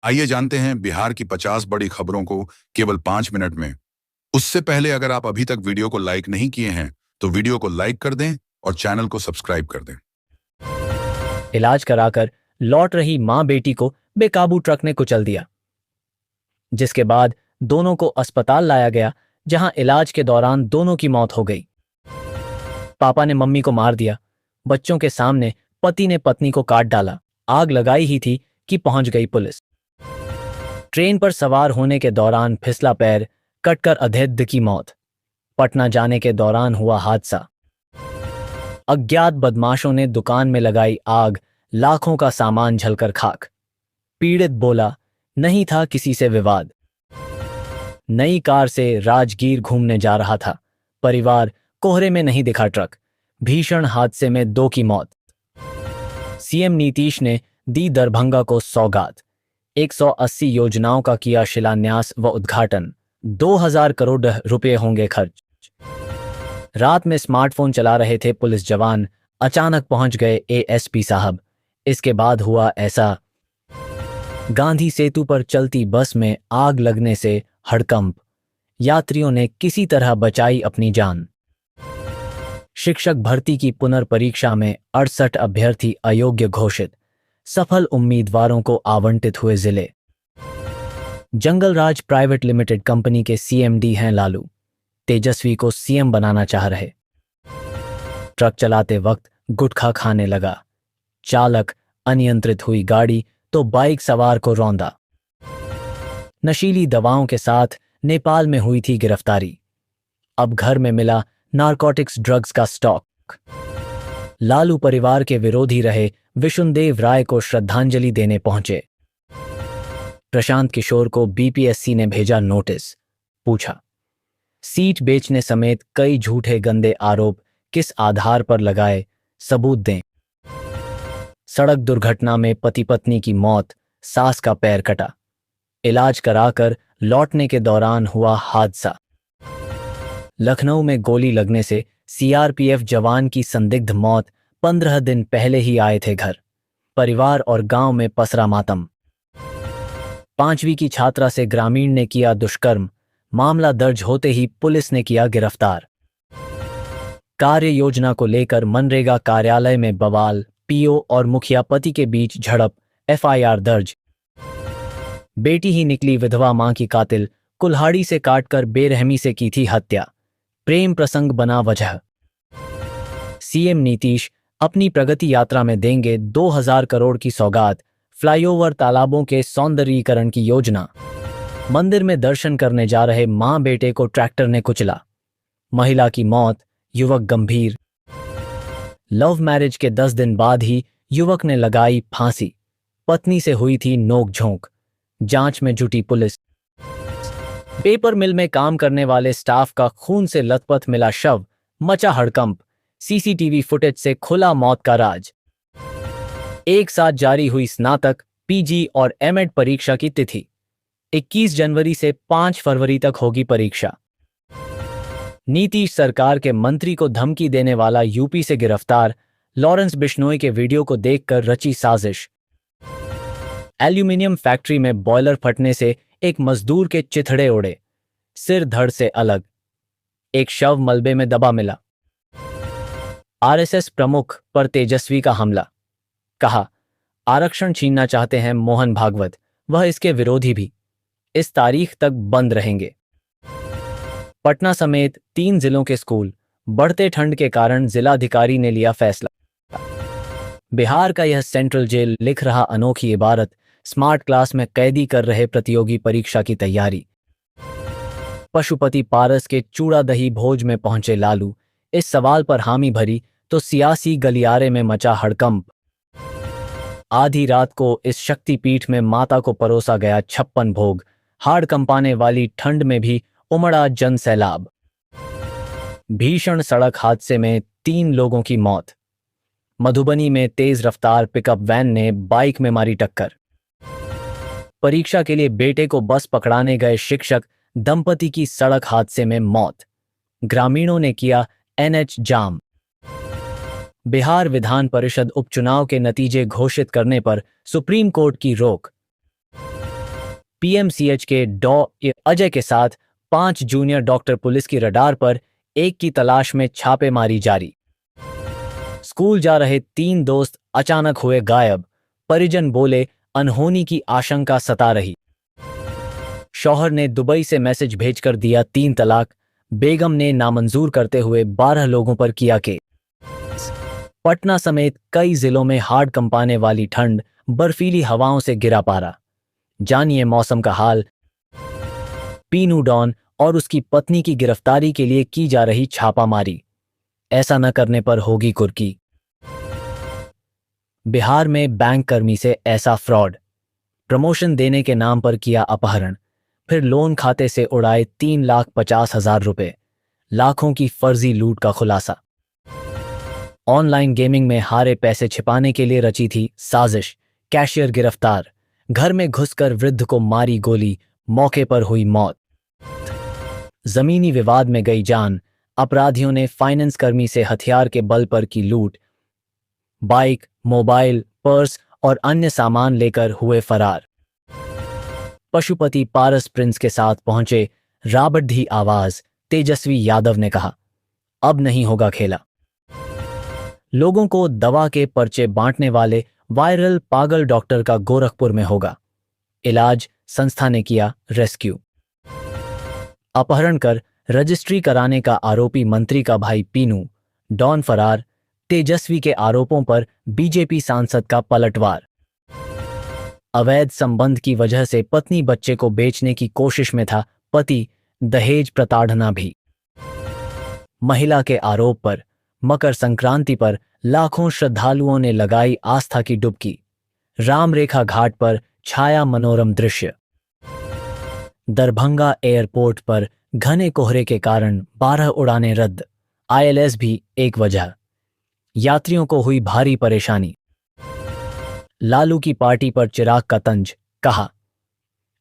आइए जानते हैं बिहार की 50 बड़ी खबरों को केवल 5 मिनट में। उससे पहले अगर आप अभी तक वीडियो को लाइक नहीं किए हैं तो वीडियो को लाइक कर दें और चैनल को सब्सक्राइब कर दें। इलाज कराकर लौट रही मां बेटी को बेकाबू ट्रक ने कुचल दिया, जिसके बाद दोनों को अस्पताल लाया गया, जहां इलाज के दौरान दोनों की मौत हो गई। पापा ने मम्मी को मार दिया। बच्चों के सामने पति ने पत्नी को काट डाला। आग लगाई ही थी कि पहुंच गई पुलिस। ट्रेन पर सवार होने के दौरान फिसला पैर, कटकर अधेद्य की मौत। पटना जाने के दौरान हुआ हादसा। अज्ञात बदमाशों ने दुकान में लगाई आग, लाखों का सामान जलकर खाक। पीड़ित बोला, नहीं था किसी से विवाद। नई कार से राजगीर घूमने जा रहा था। परिवार कोहरे में नहीं दिखा ट्रक। भीषण हादसे में 2 की मौत। सीएम नीतीश ने दी दरभंगा को सौगात। 180 योजनाओं का किया शिलान्यास व उद्घाटन। 2000 करोड़ रुपए होंगे खर्च। रात में स्मार्टफोन चला रहे थे पुलिस जवान, अचानक पहुंच गए एएसपी साहब। इसके बाद हुआ ऐसा। गांधी सेतु पर चलती बस में आग लगने से हड़कंप। यात्रियों ने किसी तरह बचाई अपनी जान। शिक्षक भर्ती की पुनर्परीक्षा में 68 अभ्यर्थी अयोग्य घोषित। सफल उम्मीदवारों को आवंटित हुए जिले। जंगलराज प्राइवेट लिमिटेड कंपनी के सीएमडी हैं लालू। तेजस्वी को सीएम बनाना चाह रहे। ट्रक चलाते वक्त गुटखा खाने लगा। चालक अनियंत्रित हुई गाड़ी तो बाइक सवार को रौंदा। नशीली दवाओं के साथ नेपाल में हुई थी गिरफ्तारी। अब घर में मिला नारकोटिक्स ड्रग्स का स्टॉक। लालू परिवार के विरोधी रहे विशुनदेव राय को श्रद्धांजलि देने पहुंचे। प्रशांत किशोर को बीपीएससी ने भेजा नोटिस। पूछा, सीट बेचने समेत कई झूठे गंदे आरोप किस आधार पर लगाए, सबूत दें। सड़क दुर्घटना में पति पत्नी की मौत, सास का पैर कटा। इलाज कराकर लौटने के दौरान हुआ हादसा। लखनऊ में गोली लगने से सीआरपीएफ जवान की संदिग्ध मौत। 15 दिन पहले ही आए थे घर। परिवार और गांव में पसरा मातम। 5वीं की छात्रा से ग्रामीण ने किया दुष्कर्म। मामला दर्ज होते ही पुलिस ने किया गिरफ्तार। कार्य योजना को लेकर मनरेगा कार्यालय में बवाल। पीओ और मुखिया पति के बीच झड़प। एफआईआर दर्ज। बेटी ही निकली विधवा मां की कातिल। कुल्हाड़ी से काटकर बेरहमी से की थी हत्या। प्रेम प्रसंग बना वजह। सीएम नीतीश अपनी प्रगति यात्रा में देंगे 2000 करोड़ की सौगात। फ्लाईओवर, तालाबों के सौंदर्यीकरण की योजना। मंदिर में दर्शन करने जा रहे मां बेटे को ट्रैक्टर ने कुचला। महिला की मौत, युवक गंभीर। लव मैरिज के 10 दिन बाद ही युवक ने लगाई फांसी। पत्नी से हुई थी नोक-झोंक। जांच में जुटी पुलिस। पेपर मिल में काम करने वाले स्टाफ का खून से लथपथ मिला शव। मचा हड़कंप। सीसीटीवी फुटेज से खुला मौत का राज। एक साथ जारी हुई स्नातक, पीजी और एमएड परीक्षा की तिथि। 21 जनवरी से 5 फरवरी तक होगी परीक्षा। नीतीश सरकार के मंत्री को धमकी देने वाला यूपी से गिरफ्तार। लॉरेंस बिश्नोई के वीडियो को देखकर रची साजिश। एल्यूमिनियम फैक्ट्री में बॉयलर फटने से एक मजदूर के चिथड़े उड़े। सिर धड़ से अलग। एक शव मलबे में दबा मिला। आरएसएस प्रमुख पर तेजस्वी का हमला। कहा, आरक्षण छीनना चाहते हैं मोहन भागवत, वह इसके विरोधी भी। इस तारीख तक बंद रहेंगे। पटना समेत 3 जिलों के स्कूल। बढ़ते ठंड के कारण जिलाधिकारी ने लिया फैसला। बिहार का यह सेंट्रल जेल लिख रहा अनोखी इबारत। स्मार्ट क्लास में कैदी कर रहे प्रतियोगी परीक्षा की तैयारी। पशुपति पारस के चूड़ा दही भोज में पहुंचे लालू। इस सवाल पर हामी भरी तो सियासी गलियारे में मचा हड़कंप। आधी रात को इस शक्तिपीठ में माता को परोसा गया 56 भोग। हाड़ कंपाने वाली ठंड में भी उमड़ा जन सैलाब। भीषण सड़क हादसे में 3 लोगों की मौत। मधुबनी में तेज रफ्तार पिकअप वैन ने बाइक में मारी टक्कर। परीक्षा के लिए बेटे को बस पकड़ाने गए शिक्षक दंपति की सड़क हादसे में मौत। ग्रामीणों ने किया एनएच जाम। बिहार विधान परिषद उपचुनाव के नतीजे घोषित करने पर सुप्रीम कोर्ट की रोक। पीएमसीएच के डॉ अजय के साथ 5 जूनियर डॉक्टर पुलिस की रडार पर, एक की तलाश में छापेमारी जारी। स्कूल जा रहे 3 दोस्त अचानक हुए गायब, परिजन बोले अनहोनी की आशंका सता रही। शौहर ने दुबई से मैसेज भेजकर दिया 3 तलाक, बेगम ने नामंजूर करते हुए 12 लोगों पर किया केस। पटना समेत कई जिलों में हाड़ कंपाने वाली ठंड, बर्फीली हवाओं से गिरा पारा। जानिए मौसम का हाल। पीनू डॉन और उसकी पत्नी की गिरफ्तारी के लिए की जा रही छापामारी, ऐसा न करने पर होगी कुर्की। बिहार में बैंक कर्मी से ऐसा फ्रॉड, प्रमोशन देने के नाम पर किया अपहरण, फिर लोन खाते से उड़ाए 3,50,000 रुपए, लाखों की फर्जी लूट का खुलासा। ऑनलाइन गेमिंग में हारे पैसे छिपाने के लिए रची थी साजिश, कैशियर गिरफ्तार, घर में घुसकर वृद्ध को मारी गोली, मौके पर हुई मौत। जमीनी विवाद में गई जान, अपराधियों ने फाइनेंस कर्मी से हथियार के बल पर की लूट, बाइक, मोबाइल, पर्स और अन्य सामान लेकर हुए फरार। पशुपति पारस प्रिंस के साथ पहुंचे राबड़ी आवाज, तेजस्वी यादव ने कहा अब नहीं होगा खेला। लोगों को दवा के पर्चे बांटने वाले वायरल पागल डॉक्टर का गोरखपुर में होगा इलाज, संस्था ने किया रेस्क्यू। अपहरण कर रजिस्ट्री कराने का आरोपी मंत्री का भाई पीनू डॉन फरार, तेजस्वी के आरोपों पर बीजेपी सांसद का पलटवार। अवैध संबंध की वजह से पत्नी बच्चे को बेचने की कोशिश में था पति, दहेज प्रताड़ना भी। महिला के आरोप पर मकर संक्रांति पर लाखों श्रद्धालुओं ने लगाई आस्था की डुबकी, रामरेखा घाट पर छाया मनोरम दृश्य। दरभंगा एयरपोर्ट पर घने कोहरे के कारण 12 उड़ानें रद्द, आईएलएस भी एक वजह, यात्रियों को हुई भारी परेशानी। लालू की पार्टी पर चिराग का तंज, कहा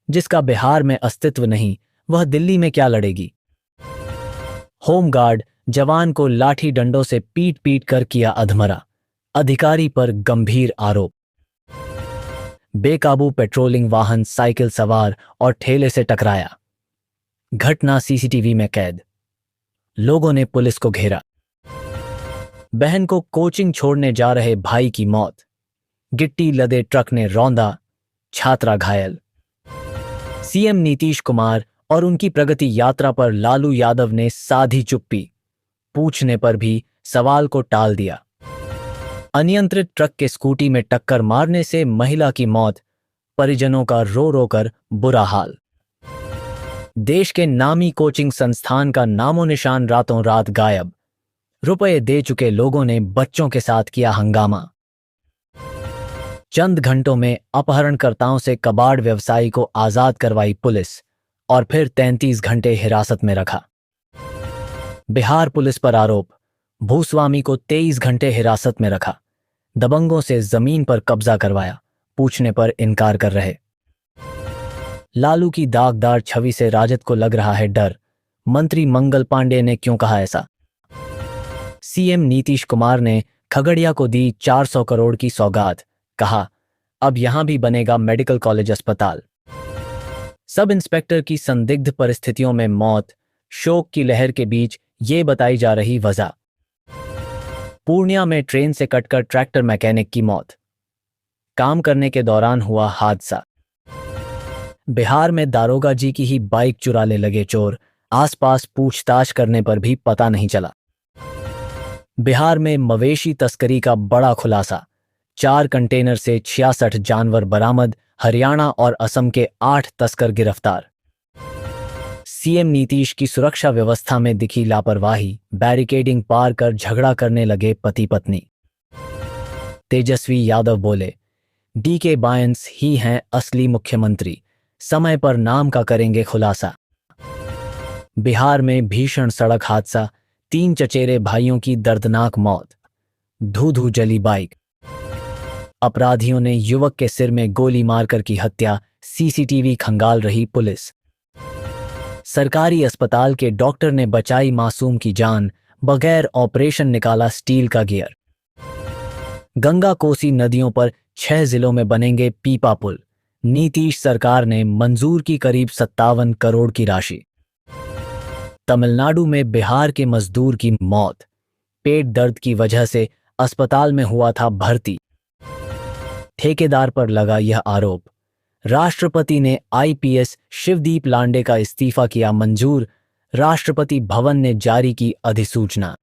जिसका बिहार में अस्तित्व नहीं वह दिल्ली में क्या लड़ेगी। होमगार्ड जवान को लाठी डंडों से पीट पीट कर किया अधमरा, अधिकारी पर गंभीर आरोप। बेकाबू पेट्रोलिंग वाहन साइकिल सवार और ठेले से टकराया, घटना सीसीटीवी में कैद, लोगों ने पुलिस को घेरा। बहन को कोचिंग छोड़ने जा रहे भाई की मौत, गिट्टी लदे ट्रक ने रौंदा, छात्रा घायल। सीएम नीतीश कुमार और उनकी प्रगति यात्रा पर लालू यादव ने साधी चुप्पी, पूछने पर भी सवाल को टाल दिया। अनियंत्रित ट्रक के स्कूटी में टक्कर मारने से महिला की मौत, परिजनों का रो रो कर बुरा हाल। देश के नामी कोचिंग संस्थान का नामो निशान रातों रात गायब, रुपए दे चुके लोगों ने बच्चों के साथ किया हंगामा। चंद घंटों में अपहरणकर्ताओं से कबाड़ व्यवसायी को आजाद करवाई पुलिस और फिर 33 घंटे हिरासत में रखा। बिहार पुलिस पर आरोप, भूस्वामी को 23 घंटे हिरासत में रखा, दबंगों से जमीन पर कब्जा करवाया, पूछने पर इनकार कर रहे। लालू की दागदार छवि से राजद को लग रहा है डर, मंत्री मंगल पांडे ने क्यों कहा ऐसा। सीएम नीतीश कुमार ने खगड़िया को दी 400 करोड़ की सौगात, कहा अब यहां भी बनेगा मेडिकल कॉलेज अस्पताल। सब इंस्पेक्टर की संदिग्ध परिस्थितियों में मौत, शोक की लहर के बीच ये बताई जा रही वजह। पूर्णिया में ट्रेन से कटकर ट्रैक्टर मैकेनिक की मौत, काम करने के दौरान हुआ हादसा। बिहार में दारोगा जी की ही बाइक चुरा ले लगे चोर, आसपास पूछताछ करने पर भी पता नहीं चला। बिहार में मवेशी तस्करी का बड़ा खुलासा, 4 कंटेनर से 66 जानवर बरामद, हरियाणा और असम के 8 तस्कर गिरफ्तार। सीएम नीतीश की सुरक्षा व्यवस्था में दिखी लापरवाही, बैरिकेडिंग पार कर झगड़ा करने लगे पति पत्नी। तेजस्वी यादव बोले डीके बायंस ही हैं असली मुख्यमंत्री, समय पर नाम का करेंगे खुलासा। बिहार में भीषण सड़क हादसा, 3 चचेरे भाइयों की दर्दनाक मौत, धू-धू जली बाइक। अपराधियों ने युवक के सिर में गोली मारकर की हत्या, सीसीटीवी खंगाल रही पुलिस। सरकारी अस्पताल के डॉक्टर ने बचाई मासूम की जान, बगैर ऑपरेशन निकाला स्टील का गियर। गंगा कोसी नदियों पर 6 जिलों में बनेंगे पीपा पुल, नीतीश सरकार ने मंजूर की करीब 57 करोड़ की राशि। तमिलनाडु में बिहार के मजदूर की मौत, पेट दर्द की वजह से अस्पताल में हुआ था भर्ती। ठेकेदार पर लगा यह आरोप। राष्ट्रपति ने आईपीएस शिवदीप लांडे का इस्तीफा किया मंजूर। राष्ट्रपति भवन ने जारी की अधिसूचना।